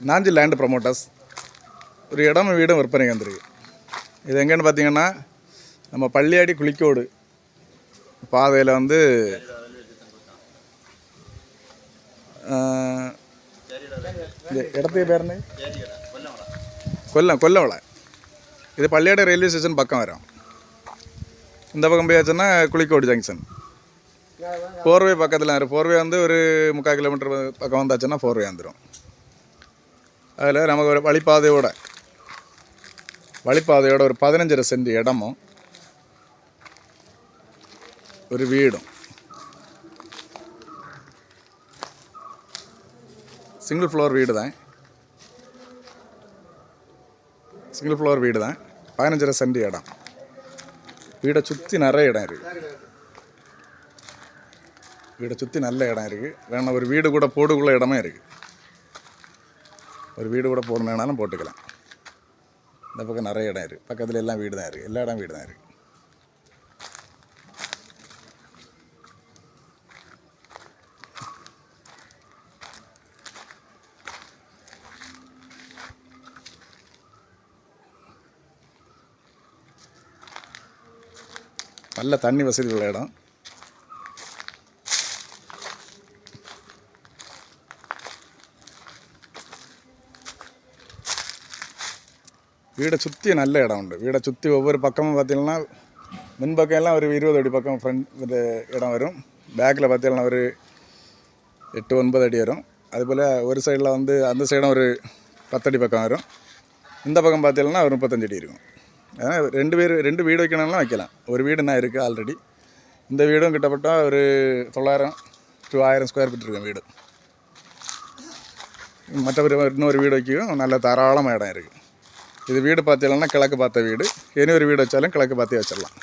Nanjil land promoters ஒரு இடமும் வீடும் விற்பனைக்கு வந்திருக்கு. இது எங்கேன்னு பார்த்தீங்கன்னா நம்ம பள்ளியாடி குளிக்கோடு பாதையில் வந்து இந்த இடத்துக்கு பேர் என்ன? கொல்லவளை. இது பள்ளியாடி ரயில்வே ஸ்டேஷன் பக்கம் வரும். இந்த பக்கம் போயாச்சுன்னா குளிக்கோடு ஜங்ஷன். ஃபோர்வே பக்கத்தில் ஃபோர்வே வந்து ஒரு 3/4 கிலோமீட்டர் பக்கம் வந்தாச்சுன்னா ஃபோர்வே வந்துடும். அதில் நமக்கு ஒரு வழிப்பாதையோட ஒரு 15.5 சென்ட் இடமும் ஒரு வீடும், சிங்கிள் ஃப்ளோர் வீடு தான். 15.5 சென்ட் இடம். வீடை சுற்றி நிறைய இடம் இருக்குது. நல்ல இடம் இருக்குது. வேணா ஒரு வீடு கூட போடுக்குள்ள இடமே இருக்குது. ஒரு வீடு கூட போடணுன்னாலும் போட்டுக்கலாம். இந்த பக்கம் நிறைய இடம் இருக்குது. பக்கத்தில் எல்லாம் வீடு தான் இருக்குது. எல்லா இடம் வீடு தான் இருக்குது. நல்ல தண்ணி வசதி உள்ள இடம். வீடை சுற்றி நல்ல இடம் உண்டு. வீடை சுற்றி ஒவ்வொரு பக்கமும் பார்த்தீங்கன்னா முன்பக்கம் எல்லாம் ஒரு 20 அடி பக்கம் ஃப்ரண்ட் இடம் வரும். பேக்கில் பார்த்தீங்கன்னா ஒரு 8-9 அடி வரும். அதுபோல் ஒரு சைடில் வந்து அந்த சைடும் ஒரு 10 அடி பக்கம் வரும். இந்த பக்கம் பார்த்தீங்கன்னா ஒரு 35 அடி இருக்கும். அதனால் 2 வீடு வைக்கணும்லாம் வைக்கலாம். ஒரு வீடு நான் இருக்குது ஆல்ரெடி. இந்த வீடும் கிட்டப்பட்ட ஒரு 900 to 1000 ஸ்கொயர் ஃபீட் இருக்கும் வீடு. மற்றவர் இன்னொரு வீடு வைக்கவும் நல்ல தாராளமாக இடம் இருக்குது. இது வீடு பார்த்தீங்கன்னா கிழக்கு பார்த்த வீடு. இனி ஒரு வீடு வச்சாலும் கிழக்கு பார்த்தே வச்சிடலாம்.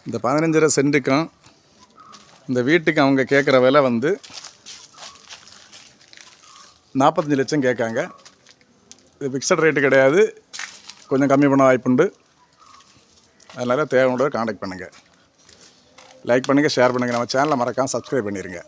இந்த 15.5 சென்ட்டுக்கும் இந்த வீட்டுக்கு அவங்க கேட்குற விலை வந்து 45 லட்சம் கேட்காங்க. இது ஃபிக்ஸட் ரேட்டு கிடையாது. கொஞ்சம் கம்மி பண்ண வாய்ப்புண்டு. அதனால் தேவையோட காண்டாக்ட் பண்ணுங்கள். லைக் பண்ணுங்கள், ஷேர் பண்ணுங்கள். நம்ம சேனலை மறக்காமல் சப்ஸ்கிரைப் பண்ணிடுங்க.